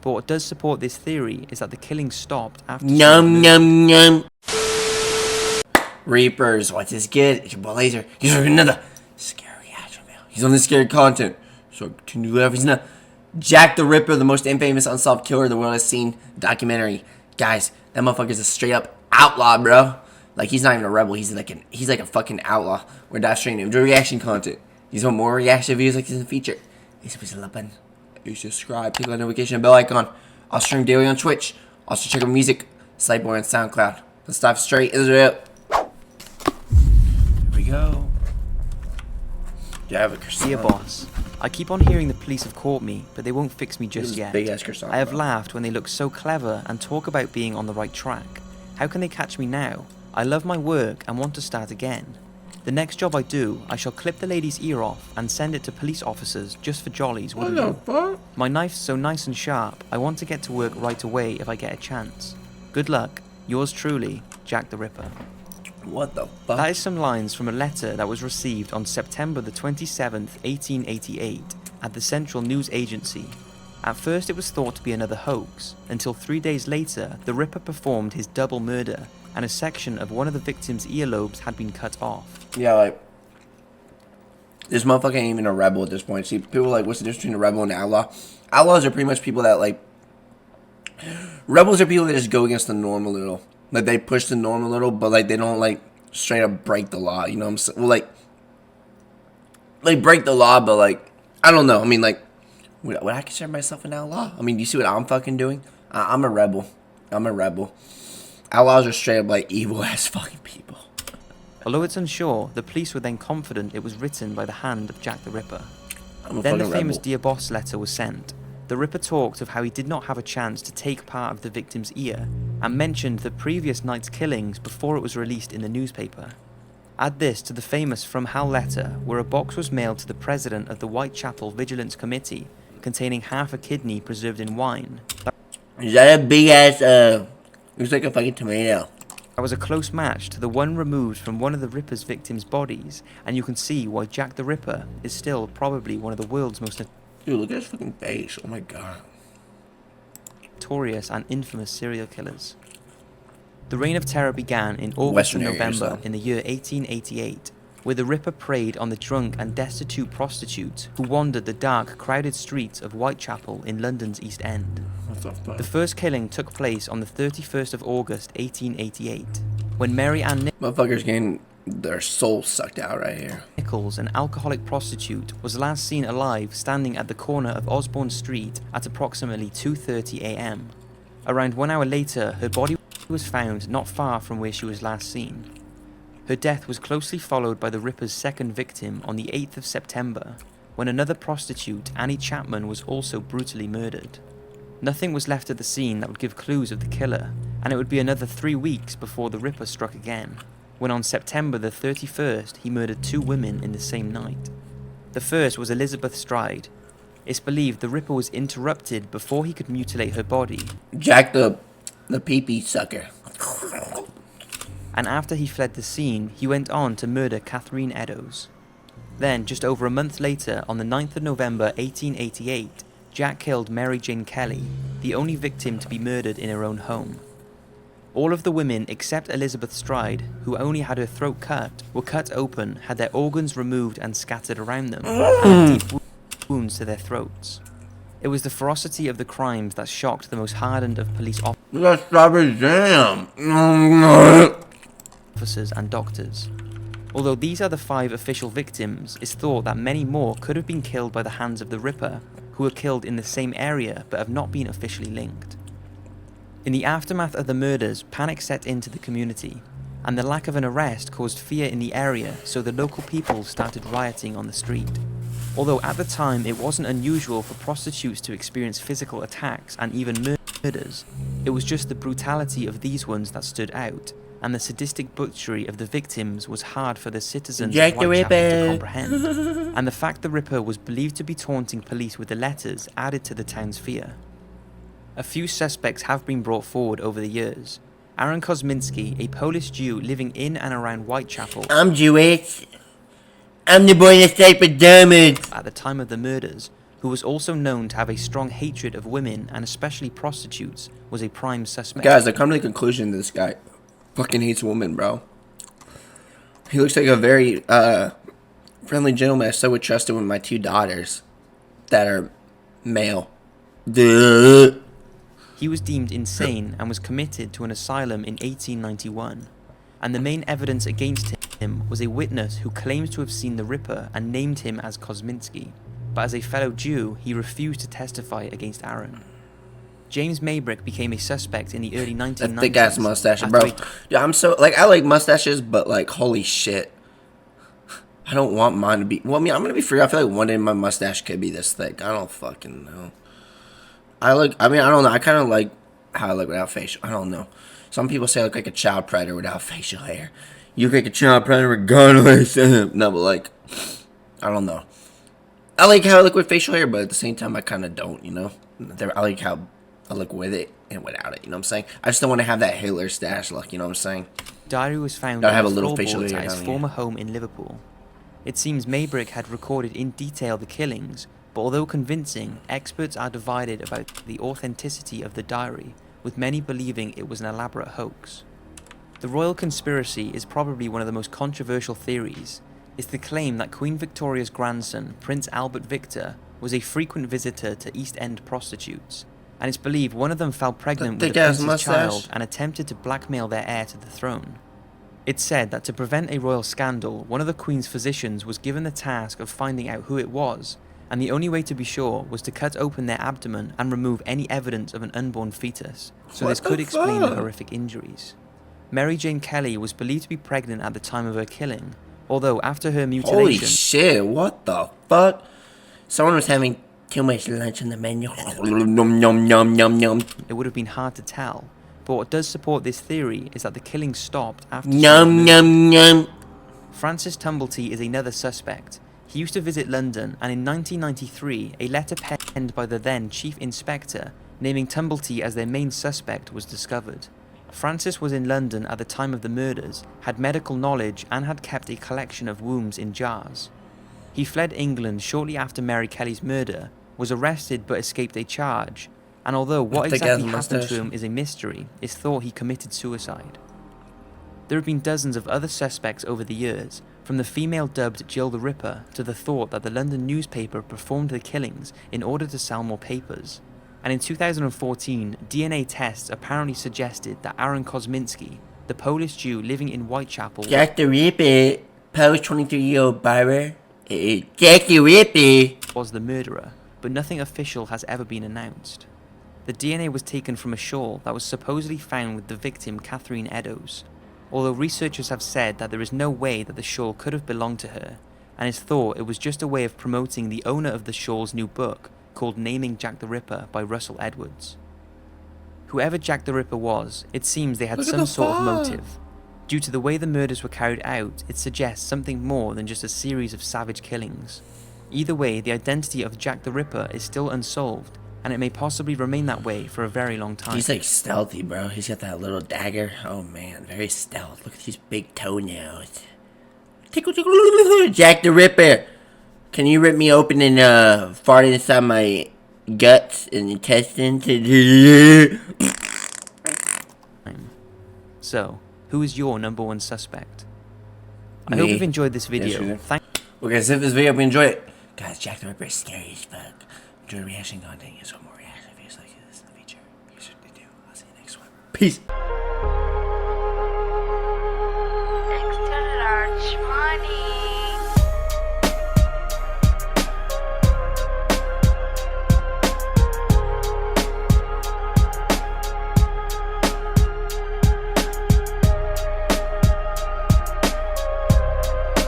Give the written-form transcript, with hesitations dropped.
But what does support this theory is that the killing stopped after... Reapers, what's this good? It's your boy Laser. He's another scary ass video. He's on this scary content. So continue to laugh. He's not Jack the Ripper, the most infamous unsolved killer the world has seen. Documentary. Guys, that motherfucker's a straight up outlaw, bro. Like, he's not even a rebel. He's like a fucking outlaw. We're dive straight into enjoy reaction content. These want more reaction videos like this in the future. Please hit the button. You subscribe, click on the notification bell icon. I'll stream daily on Twitch. Also check out music, Slightboy on SoundCloud. Let's dive straight into it. Here we go. Yeah, I have a croissant. Dear boss, I keep on hearing the police have caught me, but they won't fix me just yet. Big ass croissant, I have bro. laughed when they look so clever and talk about being on the right track. How can they catch me now? I love my work and want to start again. The next job I do, I shall clip the lady's ear off and send it to police officers just for jollies, wouldn't you? My knife's so nice and sharp, I want to get to work right away if I get a chance. Good luck. Yours truly, Jack the Ripper. What the fuck? That is some lines from a letter that was received on September the 27th, 1888 at the Central News Agency. At first it was thought to be another hoax, until 3 days later the Ripper performed his double murder and a section of one of the victim's earlobes had been cut off. Yeah, like, this motherfucker ain't even a rebel at this point. See, people are like, what's the difference between a rebel and an outlaw? Outlaws are pretty much people that, like, rebels are people that just go against the norm a little. Like, they push the norm a little, but, like, they don't, like, straight up break the law, you know what I'm saying? Well, like, break the law, but, like, I don't know. I mean, like, would I consider myself an outlaw? I mean, you see what I'm fucking doing? I'm a rebel. I'm a rebel. Outlaws are straight up, like, evil-ass fucking people. Although it's unsure, the police were then confident it was written by the hand of Jack the Ripper. I'm a Then the fucking famous rebel. Dear Boss letter was sent. The Ripper talked of how he did not have a chance to take part of the victim's ear, and mentioned the previous night's killings before it was released in the newspaper. Add this to the famous From Hell letter, where a box was mailed to the president of the Whitechapel Vigilance Committee, containing half a kidney preserved in wine. Is that a big-ass, looks like a fucking tomato. That was a close match to the one removed from one of the Ripper's victims' bodies, and you can see why Jack the Ripper is still probably one of the world's most Dude, look at his fucking face. Oh my god. notorious and infamous serial killers. The Reign of Terror began in August Western and areas, November though. in the year 1888, where the Ripper preyed on the drunk and destitute prostitutes who wandered the dark, crowded streets of Whitechapel in London's East End. What the fuck? The first killing took place on the 31st of August 1888, when Mary Ann Motherfuckers getting their soul sucked out right here. Nichols, an alcoholic prostitute, was last seen alive standing at the corner of Osborne Street at approximately 2:30 a.m. Around 1 hour later, her body was found not far from where she was last seen. Her death was closely followed by the Ripper's second victim on the 8th of September, when another prostitute, Annie Chapman, was also brutally murdered. Nothing was left at the scene that would give clues of the killer, and it would be another 3 weeks before the Ripper struck again, when on September the 31st he murdered 2 women in the same night. The first was Elizabeth Stride. It's believed the Ripper was interrupted before he could mutilate her body, Jack the pee-pee sucker. and after he fled the scene, he went on to murder Catherine Eddowes. Then, just over a month later, on the 9th of November 1888, Jack killed Mary Jane Kelly, the only victim to be murdered in her own home. All of the women except Elizabeth Stride, who only had her throat cut, were cut open, had their organs removed and scattered around them, and had deep wounds to their throats. It was the ferocity of the crimes that shocked the most hardened of police We got strawberry jam. officers and doctors. Although these are the 5 official victims, it's thought that many more could have been killed by the hands of the Ripper, who were killed in the same area but have not been officially linked. In the aftermath of the murders, panic set into the community, and the lack of an arrest caused fear in the area, so the local people started rioting on the street. Although at the time it wasn't unusual for prostitutes to experience physical attacks and even murders, it was just the brutality of these ones that stood out, and the sadistic butchery of the victims was hard for the citizens Jack of the Whitechapel to Ripper. comprehend, and the fact the Ripper was believed to be taunting police with the letters added to the town's fear. A few suspects have been brought forward over the years. Aaron Kozminski, a Polish Jew living in and around Whitechapel I'm Jewish. I'm the boy in the state for damage. at the time of the murders, who was also known to have a strong hatred of women and especially prostitutes, was a prime suspect. Guys, I come to the conclusion this guy fucking hates women, bro. He looks like a very friendly gentleman. I so would trust him with my 2 daughters that are male. Duh. He was deemed insane and was committed to an asylum in 1891. And the main evidence against him was a witness who claims to have seen the Ripper and named him as 𝐂𝐳𝐭𝐫𝐿. But as a fellow Jew, he refused to testify against Aaron. James Maybrick became a suspect in the early 1990s. That thick ass mustache, bro. Yeah, I'm so like I like mustaches, but like holy shit, I don't want mine to be. Well, I mean, I'm gonna be free. I feel like one day my mustache could be this thick. I don't fucking know. I mean, I don't know. I kind of like how I look without facial. I don't know. Some people say I look like a child predator without facial hair. You look like a child predator regardless. No, but like, I don't know. I like how I look with facial hair, but at the same time, I kind of don't, you know? I like how I look with it and without it, you know what I'm saying? I just don't want to have that Hitler stash look, you know what I'm saying? Diary was found I have a on the little facial floorboards hair at his down former home in Liverpool. It seems Maybrick had recorded in detail the killings, but although convincing, experts are divided about the authenticity of the diary, with many believing it was an elaborate hoax. The royal conspiracy is probably one of the most controversial theories. It's the claim that Queen Victoria's grandson, Prince Albert Victor, was a frequent visitor to East End prostitutes, and it's believed one of them fell pregnant with the prince's child and attempted to blackmail their heir to the throne. It's said that to prevent a royal scandal, one of the Queen's physicians was given the task of finding out who it was, and the only way to be sure was to cut open their abdomen and remove any evidence of an unborn fetus, so this could explain the horrific injuries. Mary Jane Kelly was believed to be pregnant at the time of her killing, although after her mutilation... Holy shit, what the fuck? Someone was having too much lunch on the menu. Nom, nom, nom, nom, nom. It would have been hard to tell, but what does support this theory is that the killing stopped after... Nom, nom, nom. Francis Tumblety is another suspect. He used to visit London, and in 1993, a letter penned by the then Chief Inspector, naming Tumblety as their main suspect, was discovered. Francis was in London at the time of the murders, had medical knowledge, and had kept a collection of wounds in jars. He fled England shortly after Mary Kelly's murder, was arrested but escaped a charge, and although what exactly happened to him is a mystery, it's thought he committed suicide. There have been dozens of other suspects over the years, from the female dubbed Jill the Ripper to the thought that the London newspaper performed the killings in order to sell more papers. And in 2014, DNA tests apparently suggested that Aaron Kozminski, the Polish Jew living in Whitechapel... Jack the Ripper, Polish 23-year-old barber. Jack the Ripper was the murderer, but nothing official has ever been announced. The DNA was taken from a shawl that was supposedly found with the victim Catherine Eddowes, although researchers have said that there is no way that the shawl could have belonged to her, and it's thought it was just a way of promoting the owner of the shawl's new book, called Naming Jack the Ripper by Russell Edwards. Whoever Jack the Ripper was, it seems they had some sort of motive. Due to the way the murders were carried out, it suggests something more than just a series of savage killings. Either way, the identity of Jack the Ripper is still unsolved, and it may possibly remain that way for a very long time. He's like stealthy, bro. He's got that little dagger. Oh man, very stealth. Look at these big toenails. Tickle, tickle, Jack the Ripper. Can you rip me open and fart inside my guts and intestines? So, who is your #1 suspect? I hope you've enjoyed this video. Well guys, if this video, hope you enjoyed it. Guys, Jack the Ripper is scary as fuck. Enjoy reaction content. Get some more reaction videos like this in the future. Make sure to do. I'll see you next one. Peace.